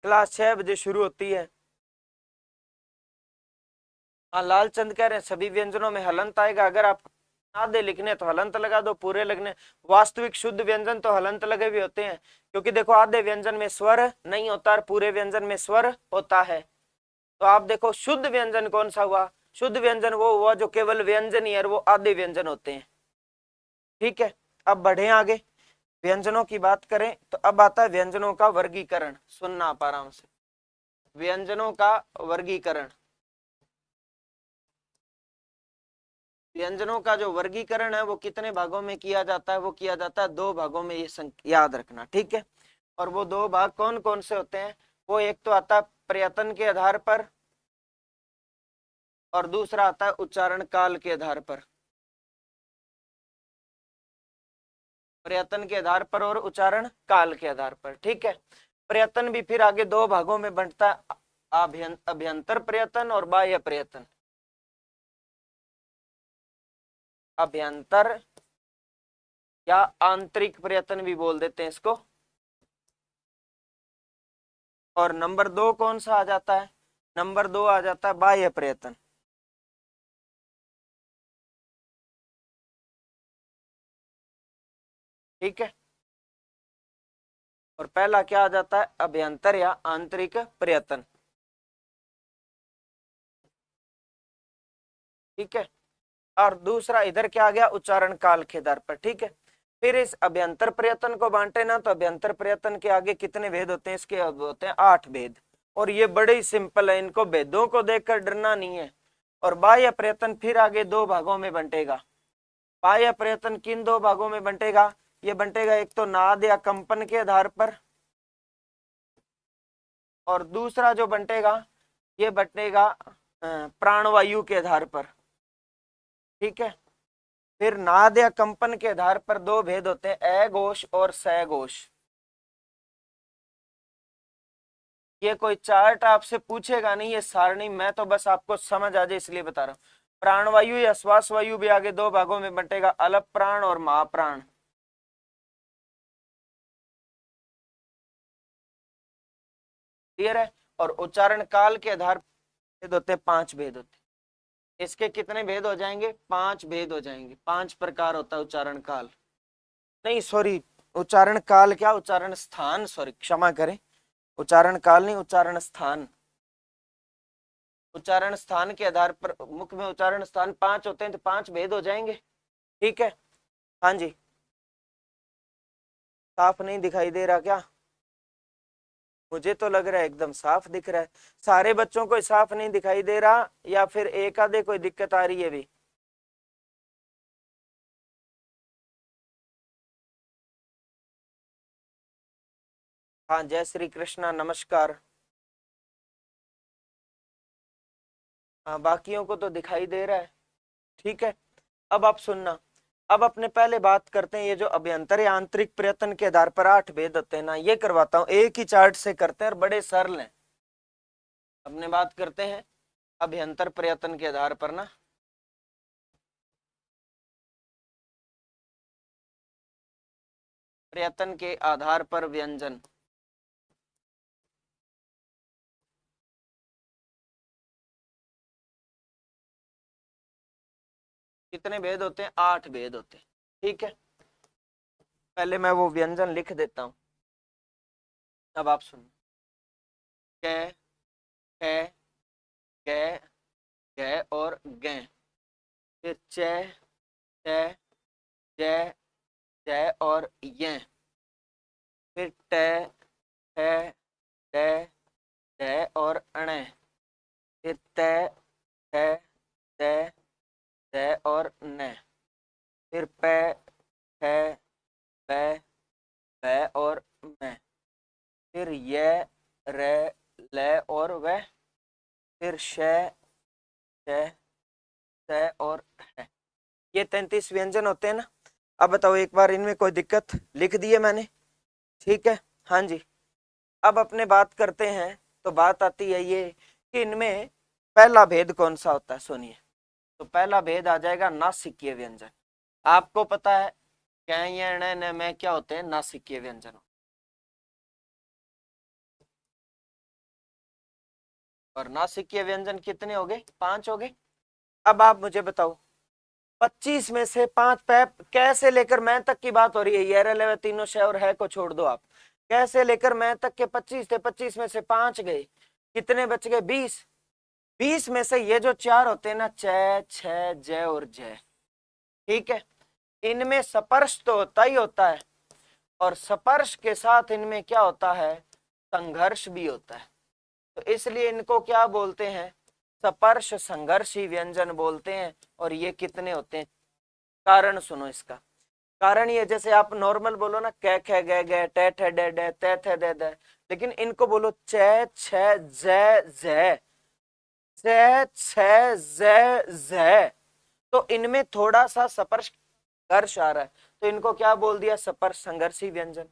क्लास 6 बजे शुरू होती है। हाँ लालचंद कह रहे हैं सभी व्यंजनों में हलंत आएगा। अगर आप आधे लिखने तो हलंत लगा दो, पूरे लगने वास्तविक शुद्ध व्यंजन तो हलंत लगे भी होते हैं, क्योंकि देखो आधे व्यंजन में स्वर नहीं होता और पूरे व्यंजन में स्वर होता है। तो आप देखो शुद्ध व्यंजन कौन सा हुआ? शुद्ध व्यंजन वो हुआ जो केवल व्यंजन ही है, और वो आधे व्यंजन होते हैं। ठीक है, अब बढ़े आगे, व्यंजनों की बात करें तो अब आता है व्यंजनों का वर्गीकरण। सुनना आप आराम से, व्यंजनों का वर्गीकरण। व्यंजनों का जो वर्गीकरण है वो कितने भागों में किया जाता है? वो किया जाता है 2 भागों में, ये याद रखना, ठीक है। और वो 2 भाग कौन कौन से होते हैं? वो एक तो आता है प्रयत्न के आधार पर, और दूसरा आता है उच्चारण काल के आधार पर। प्रयत्न के आधार पर और उच्चारण काल के आधार पर, ठीक है। प्रयत्न भी फिर आगे 2 भागों में बंटता है, अभ्यंतर प्रयत्न और बाह्य प्रयत्न। अभ्यंतर या आंतरिक प्रयत्न भी बोल देते हैं इसको। और नंबर 2 कौन सा आ जाता है? नंबर 2 आ जाता है बाह्य प्रयत्न। ठीक है, और पहला क्या आ जाता है? अभ्यंतर या आंतरिक प्रयत्न। ठीक है, और दूसरा इधर क्या आ गया? उच्चारण काल के आधार पर। ठीक है, फिर इस अभ्यंतर प्रयत्न को बांटे ना, तो अभ्यंतर प्रयत्न के आगे कितने भेद होते हैं? इसके अब होते हैं 8 भेद, और ये बड़े ही सिंपल है, इनको भेदों को देखकर डरना नहीं है। और बाह्य प्रयत्न फिर आगे 2 भागों में बंटेगा। बाह्य प्रयत्न किन 2 भागों में बंटेगा? ये बंटेगा एक तो नाद या कंपन के आधार पर, और दूसरा जो बंटेगा ये बंटेगा प्राणवायु के आधार पर। ठीक है, फिर नाद या कंपन के आधार पर 2 भेद होते हैं, अघोष और सघोष। ये कोई चार्ट आपसे पूछेगा नहीं, ये सारणी, मैं तो बस आपको समझ आ जाए इसलिए बता रहा हूँ। प्राणवायु या श्वास वायु भी आगे 2 भागों में बंटेगा, अलप प्राण और महाप्राण। क्लियर है? और उच्चारण काल के आधार पर भेद होते हैं, 5 भेद होते हैं। इसके कितने भेद हो जाएंगे? 5 भेद हो जाएंगे। 5 प्रकार होता है उच्चारण काल, नहीं सॉरी, उच्चारण काल क्या, उच्चारण स्थान, सॉरी क्षमा करें, उच्चारण काल नहीं, उच्चारण स्थान। उच्चारण स्थान के आधार पर मुख में उच्चारण स्थान 5 होते हैं, तो 5 भेद हो जाएंगे। ठीक है, हाँ जी। साफ नहीं दिखाई दे रहा क्या? मुझे तो लग रहा है एकदम साफ दिख रहा है। सारे बच्चों को साफ नहीं दिखाई दे रहा, या फिर एक आधे कोई दिक्कत आ रही है भी? हाँ, जय श्री कृष्णा, नमस्कार। हाँ बाकियों को तो दिखाई दे रहा है। ठीक है, अब आप सुनना, अब अपने पहले बात करते हैं, ये जो अभ्यंतर या आंतरिक प्रयत्न के आधार पर 8 भेद होते हैं ना, ये करवाता हूँ, एक ही चार्ट से करते हैं और बड़े सरल हैं। अपने बात करते हैं अभ्यंतर प्रयत्न के आधार पर ना। प्रयत्न के आधार पर व्यंजन। कितने भेद होते हैं? 8 भेद होते हैं। ठीक है, पहले मैं वो व्यंजन लिख देता हूं, अब आप सुनो। कै, कै, कै, गै और गै। फिर च, छ, जै, जै और यै। फिर ट, ठ, ड, ढ और अण। फिर त, थ, द, द और न। फिर प, फ, ब, भ और म। फिर य, र, ल और व। फिर श, श, स और ह। ये 33 व्यंजन होते हैं ना। अब बताओ एक बार, इनमें कोई दिक्कत? लिख दिए मैंने, ठीक है। हाँ जी, अब अपने बात करते हैं तो बात आती है ये कि इनमें पहला भेद कौन सा होता है, सुनिए। तो पहला भेद आ जाएगा नासिकीय व्यंजन। आपको पता है कै, में क्या होते हैं? नासिकीय व्यंजन। और नासिकीय व्यंजन कितने हो गए? 5 हो गए। अब आप मुझे बताओ 25 में से 5 कैसे लेकर मैं तक की बात हो रही है, ये तीनों शय और है को छोड़ दो आप। कैसे लेकर मैं तक के 25 थे, 25 में से 5 गए, कितने बच गए? 20। 20 में से ये जो 4 होते हैं ना, च, छ, ज और ज, ठीक है, इनमें स्पर्श तो होता ही होता है, और स्पर्श के साथ इनमें क्या होता है? संघर्ष भी होता है। तो इसलिए इनको क्या बोलते हैं? स्पर्श संघर्षी व्यंजन बोलते हैं। और ये कितने होते हैं? कारण सुनो इसका। कारण ये, जैसे आप नॉर्मल बोलो ना, कै, ख, ग, ग, ट, ठ, ड, ड, त, थ, द, द, लेकिन इनको बोलो च, छ, ज, झ, च, छ, ज, झ, तो इनमें थोड़ा सा स्पर्श संघर्ष आ रहा है, तो इनको क्या बोल दिया? स्पर्श संघर्षी व्यंजन।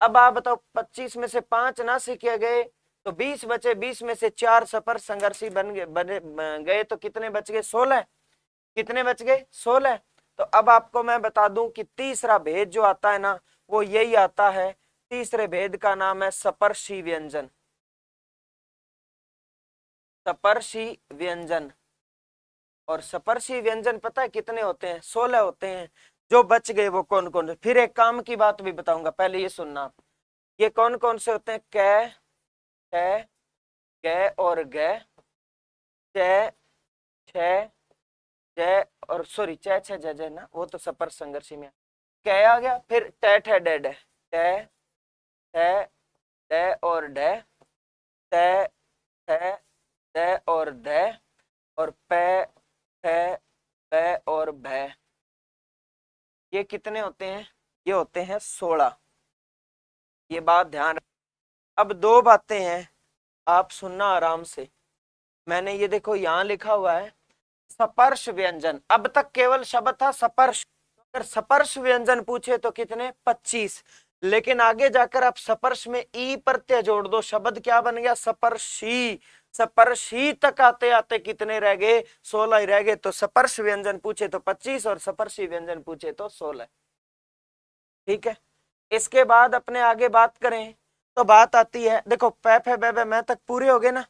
अब आप बताओ 25 में से 5 ना सीखे गए तो 20 बचे, 20 में से 4 स्पर्श संघर्षी बन गए तो कितने बच गए? 16। कितने बच गए? 16। तो अब आपको मैं बता दूं कि तीसरा भेद जो आता है ना, वो यही आता है। तीसरे भेद का नाम है स्पर्शी व्यंजन। स्पर्शी व्यंजन। और स्पर्शी व्यंजन पता है कितने होते हैं? 16 होते हैं। जो बच गए वो कौन कौन? फिर एक काम की बात भी बताऊंगा, पहले ये सुनना आप। ये कौन कौन से होते हैं? कै, छ, ग और ग, च, छ, ज और सॉरी च, छ, ज, ज ना, वो तो स्पर्श संघर्षी में। कै आ गया। फिर ट, ठ, ड, ड, ट, ठ, ड और ड, त, थ, द और ध, और प, फ, ब और भ। ये कितने होते हैं? ये होते हैं 16। ये बात ध्यान। अब दो बातें हैं, आप सुनना आराम से। मैंने ये देखो यहां लिखा हुआ है स्पर्श व्यंजन। अब तक केवल शब्द था स्पर्श। अगर स्पर्श व्यंजन पूछे तो कितने? 25। लेकिन आगे जाकर आप स्पर्श में ई प्रत्यय जोड़ दो, शब्द क्या बन गया? स्पर्शी। स्पर्शी तक आते आते कितने रह गए? 16 ही रह गए। तो स्पर्श व्यंजन पूछे तो 25 और स्पर्शी व्यंजन पूछे तो 16। ठीक है, इसके बाद अपने आगे बात करें तो बात आती है, देखो पै फे बे मैं तक पूरे हो गए ना।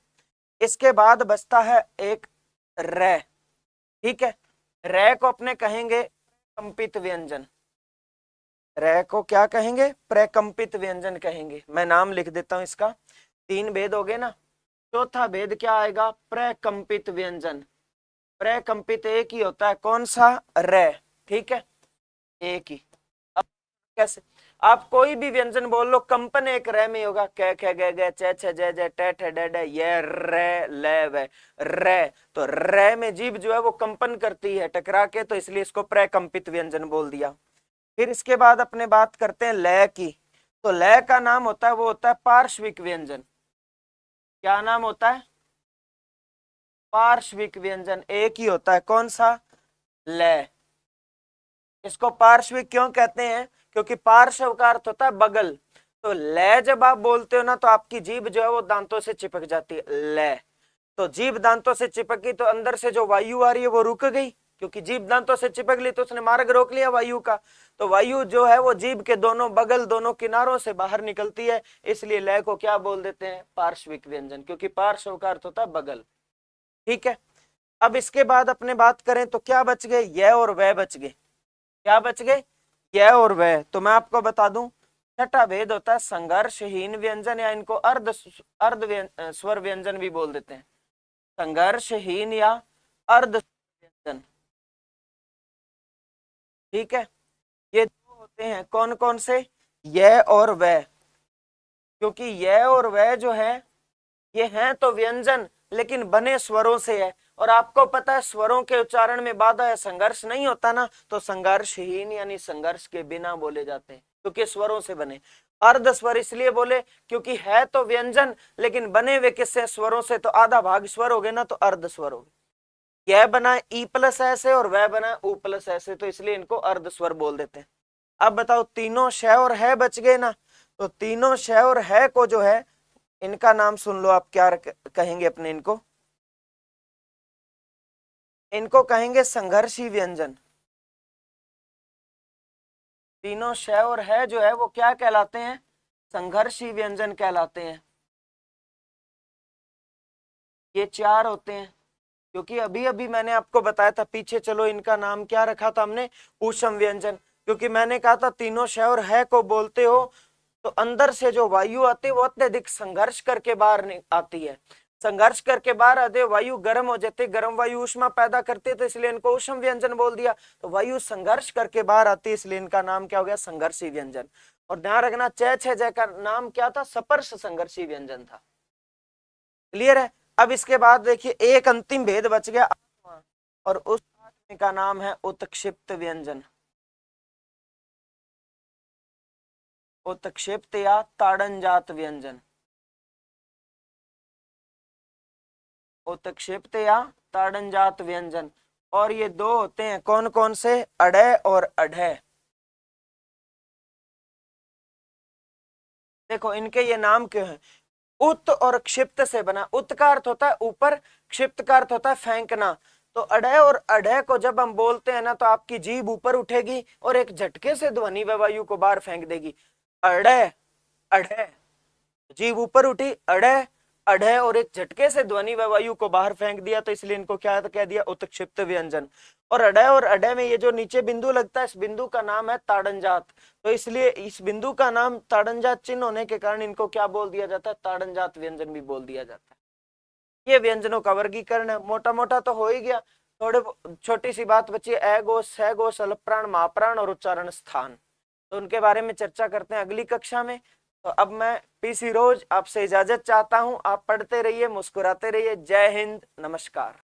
इसके बाद बचता है एक रे। ठीक है, रे को अपने कहेंगे कंपित व्यंजन। रे को क्या कहेंगे? प्रकंपित व्यंजन कहेंगे। मैं नाम लिख देता हूं इसका। 3 भेद हो गए ना। चौथा भेद क्या आएगा? प्रकंपित व्यंजन। प्रकंपित एक ही होता है, कौन सा? रे। ठीक है, एक ही। अब कैसे? आप कोई भी व्यंजन बोल लो, कंपन एक रे में होगा। क, ख, ग, ग, च, छ, ज, ज, ट, ठ, ड, ड, ये रे, ले, वे, रे। तो रे में जीभ जो है वो कंपन करती है टकरा के, तो इसलिए इसको प्रकंपित व्यंजन बोल दिया। फिर इसके बाद अपने बात करते हैं लय की। तो लय का नाम होता है, वो होता है पार्श्विक व्यंजन। क्या नाम होता है? पार्श्विक व्यंजन। एक ही होता है, कौन सा? लय। इसको पार्श्विक क्यों कहते हैं? क्योंकि पार्श्व का अर्थ होता है बगल। तो ले जब आप बोलते हो ना तो आपकी जीभ जो है वो दांतों से चिपक जाती है, ले। तो जीभ दांतों से चिपकी तो अंदर से जो वायु आ रही है वो रुक गई, क्योंकि जीभ दांतों से चिपक ली तो उसने मार्ग रोक लिया वायु का। तो वायु जो है वो जीभ के दोनों बगल, दोनों किनारों से बाहर निकलती है, इसलिए लय को क्या बोल देते हैं, पार्श्विक व्यंजन, क्योंकि पार्श्व का अर्थ होता है बगल। ठीक है, अब इसके बाद अपने बात करें तो क्या बच गए, यह और वह बच गए। क्या बच गए, यह और वह। तो मैं आपको बता दूं, छठा भेद होता है संघर्षहीन व्यंजन, या इनको अर्ध स्वर व्यंजन भी बोल देते हैं, संघर्षहीन या अर्ध व्यंजन। ठीक है, ये दो होते हैं, कौन कौन से, यह और वह। क्योंकि यह और वह जो है ये हैं तो व्यंजन, लेकिन बने स्वरों से है, और आपको पता है स्वरों के उच्चारण में बाधा है, संघर्ष नहीं होता ना, तो संघर्षहीन यानी संघर्ष के बिना बोले जाते हैं, क्योंकि स्वरों से बने। अर्ध स्वर इसलिए बोले क्योंकि है तो व्यंजन, लेकिन बने हुए किससे, स्वरों से, तो आधा भाग स्वर हो गए ना, तो अर्ध स्वर हो गए। यह बना ई प्लस ऐसे और वह बना उ प्लस ऐसे, तो इसलिए इनको अर्ध स्वर बोल देते हैं। अब बताओ, तीनों श और है बच गए ना, तो तीनों श और है को जो है, इनका नाम सुन लो आप, क्या कहेंगे अपने इनको, इनको कहेंगे संघर्षी व्यंजन। तीनों श और है जो है वो क्या कहलाते हैं, संघर्षी व्यंजन कहलाते हैं। ये चार होते हैं, क्योंकि अभी अभी मैंने आपको बताया था पीछे, चलो इनका नाम क्या रखा था हमने, ऊष्म व्यंजन, क्योंकि मैंने कहा था तीनों श और है को बोलते हो तो अंदर से जो वायु आती है वो अत्यधिक संघर्ष करके बाहर आती है, संघर्ष करके बाहर आते वायु गर्म हो जाती है, गर्म वायु ऊष्मा पैदा करती है, तो इसलिए इनको ऊष्म व्यंजन बोल दिया। तो वायु संघर्ष करके बाहर आती है, इसलिए इनका नाम क्या हो गया, संघर्षी व्यंजन। और ध्यान रखना, च छ जय का नाम क्या था, सपर्श संघर्षी व्यंजन था। क्लियर है। अब इसके बाद देखिए एक अंतिम भेद बच गया, और उस आठवें का नाम है उत्क्षिप्त व्यंजन। उत्क्षिप्त या ताड़नजात व्यंजन, उत्क्षिप्त या ताड़नजात व्यंजन। और ये दो होते हैं, कौन कौन से, अडय और अढय। देखो इनके ये नाम क्यों हैं, उत और क्षिप्त से बना, उत का अर्थ होता है ऊपर, क्षिप्त का अर्थ होता है फेंकना। तो अडय और अढय को जब हम बोलते हैं ना, तो आपकी जीभ ऊपर उठेगी और एक झटके से ध्वनि व वायु को बाहर फेंक देगी, अडय अढय, जीभ ऊपर उठी, अडय अढय, और एक झटके से ध्वनि व वायु को बाहर फेंक दिया, तो इसलिए इनको क्या कह दिया, उत्क्षिप्त व्यंजन। और अडय में ये जो नीचे बिंदु लगता है, इस बिंदु का नाम है ताड़नजात, तो इसलिए इस बिंदु का नाम ताड़नजात चिन्ह होने के कारण इनको क्या बोल दिया जाता है, ताड़नजात व्यंजन भी बोल दिया जाता है। ये व्यंजनों का वर्गीकरण है, मोटा मोटा तो हो ही गया, थोड़े छोटी सी बात बची, अ घोष, स घोष, अलप्राण, महाप्राण और उच्चारण स्थान, तो उनके बारे में चर्चा करते हैं अगली कक्षा में। तो अब मैं पीसी रोज आपसे इजाजत चाहता हूं, आप पढ़ते रहिए, मुस्कुराते रहिए। जय हिंद, नमस्कार।